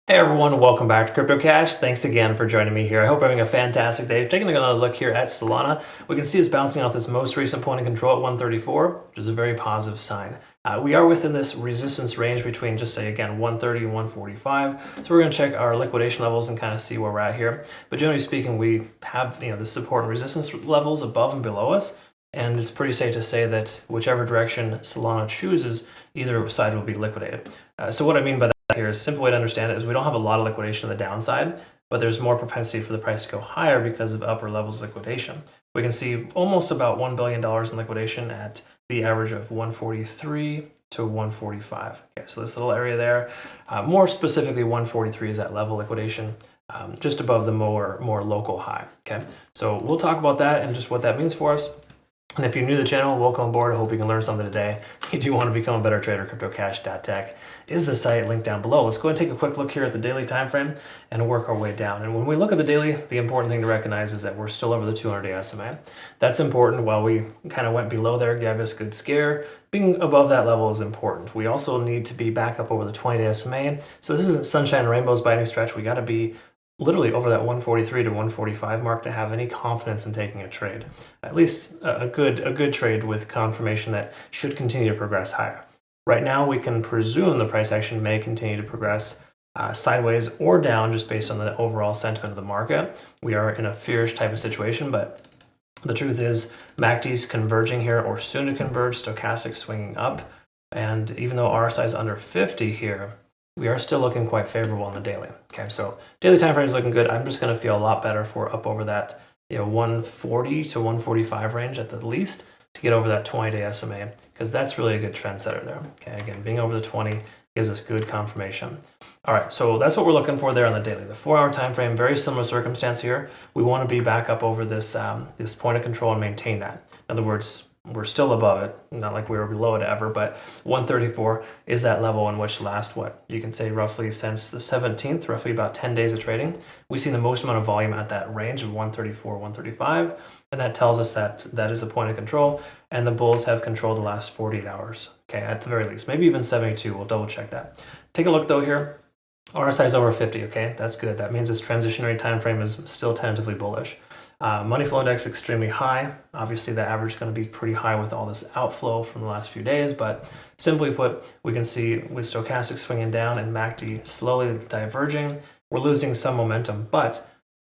Hey everyone, welcome back to CryptoCache. Thanks again for joining me here. I hope you're having a fantastic day. Taking another look here at Solana, we can see it's bouncing off this most recent point of control at 134, which is a very positive sign. We are within this resistance range between just say again 130 and 145. So we're going to check our liquidation levels and kind of see where we're at here. But generally speaking, we have the support and resistance levels above and below us. And it's pretty safe to say that whichever direction Solana chooses, either side will be liquidated. So what I mean by that here is a simple way to understand it is we don't have a lot of liquidation on the downside, but there's more propensity for the price to go higher because of upper levels of liquidation. We can see almost about $1 billion in liquidation at the average of 143 to 145. Okay, so this little area there, more specifically 143 is that level liquidation, just above the more local high. Okay, so we'll talk about that and just what that means for us. And if you're new to the channel, welcome aboard. I hope you can learn something today. If you do want to become a better trader, CryptoCache.tech is the site linked down below. Let's go ahead and take a quick look here at the daily time frame and work our way down. And when we look at the daily, the important thing to recognize is that we're still over the 200-day SMA. That's important. While we kind of went below there, gave us a good scare, being above that level is important. We also need to be back up over the 20-day SMA. So this isn't sunshine and rainbows by any stretch. We got to be literally over that 143 to 145 mark to have any confidence in taking a trade. At least a good trade with confirmation that should continue to progress higher. Right now, we can presume the price action may continue to progress sideways or down just based on the overall sentiment of the market. We are in a fearish type of situation, but the truth is MACD's converging here or soon to converge, stochastic swinging up. And even though RSI is under 50 here, we are still looking quite favorable on the daily. Okay, so daily time frame is looking good. I'm just going to feel a lot better if we're up over that 140 to 145 range at the least to get over that 20-day SMA, because that's really a good trend setter there. Okay, again, being over the 20 gives us good confirmation. All right, so that's what we're looking for there on the daily. The 4-hour time frame, very similar circumstance here. We want to be back up over this this point of control and maintain that. In other words, we're still above it, not like we were below it ever, but 134 is that level in which last, what, you can say roughly since the 17th, roughly about 10 days of trading, we see the most amount of volume at that range of 134, 135, and that tells us that that is the point of control, and the bulls have controlled the last 48 hours, okay, at the very least, maybe even 72, we'll double check that. Take a look though here, RSI is over 50, okay, that's good. That means this transitionary time frame is still tentatively bullish. Money flow index extremely high. Obviously, the average is going to be pretty high with all this outflow from the last few days, but simply put, we can see with stochastic swinging down and MACD slowly diverging, we're losing some momentum, but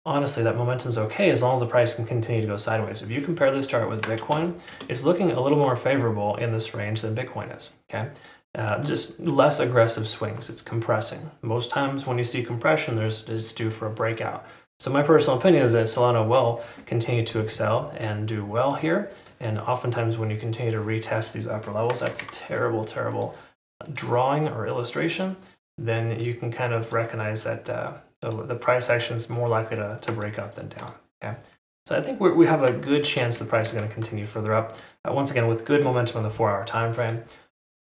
honestly, that momentum's okay as long as the price can continue to go sideways. If you compare this chart with Bitcoin, it's looking a little more favorable in this range than Bitcoin is, okay? Just less aggressive swings. It's compressing. Most times when you see compression, it's due for a breakout. So my personal opinion is that Solana will continue to excel and do well here. And oftentimes when you continue to retest these upper levels, that's a terrible, terrible drawing or illustration, then you can kind of recognize that the price action is more likely to break up than down. Okay, so I think we have a good chance the price is going to continue further up. Once again, with good momentum on the 4-hour time frame.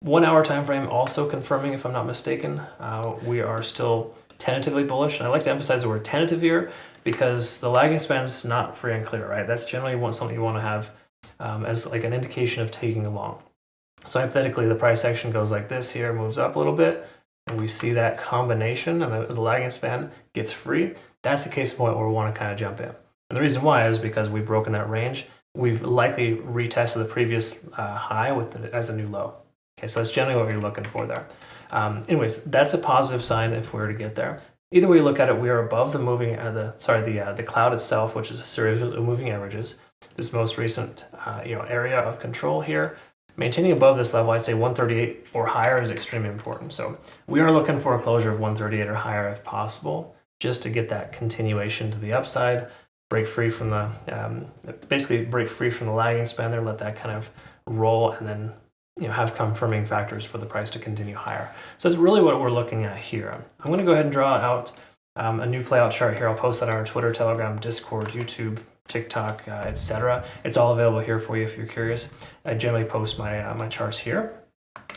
1-hour time frame also confirming, if I'm not mistaken, we are still tentatively bullish. And I like to emphasize the word tentative here because the lagging span is not free and clear, right? That's generally something you want to have as like an indication of taking along. So hypothetically, the price action goes like this here, moves up a little bit, and we see that combination and the lagging span gets free. That's the case point where we want to kind of jump in. And the reason why is because we've broken that range. We've likely retested the previous high as a new low. Okay, so that's generally what you're looking for there. Anyways, that's a positive sign if we were to get there. Either way you look at it, we are above the the cloud itself, which is a series of moving averages. This most recent area of control here, maintaining above this level, I'd say 138 or higher is extremely important. So we are looking for a closure of 138 or higher if possible, just to get that continuation to the upside, break free from the basically break free from the lagging span there, let that kind of roll, and then have confirming factors for the price to continue higher. So that's really what we're looking at here. I'm going to go ahead and draw out a new playout chart here. I'll post that on our Twitter, Telegram, Discord, YouTube, TikTok, etc. It's all available here for you if you're curious. I generally post my my charts here.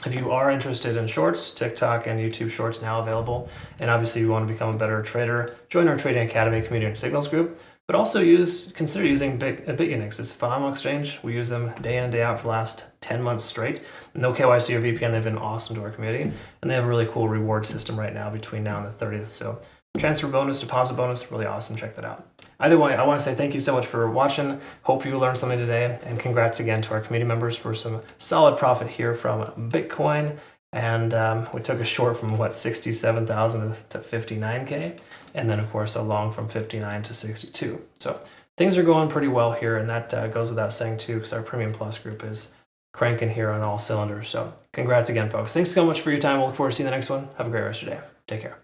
If you are interested in shorts, TikTok and YouTube shorts now available, and obviously you want to become a better trader, join our Trading Academy community and signals group. but also consider using Bitunix. It's a phenomenal exchange. We use them day in and day out for the last 10 months straight. No KYC or VPN, they've been awesome to our community, and they have a really cool reward system right now between now and the 30th. So transfer bonus, deposit bonus, really awesome. Check that out. Either way, I want to say thank you so much for watching. Hope you learned something today, and congrats again to our community members for some solid profit here from Bitcoin. And we took a short from what, 67,000 to 59K, and then of course a long from 59 to 62. So things are going pretty well here, and that goes without saying too, because our Premium Plus group is cranking here on all cylinders. So congrats again, folks. Thanks so much for your time. We'll look forward to seeing the next one. Have a great rest of your day. Take care.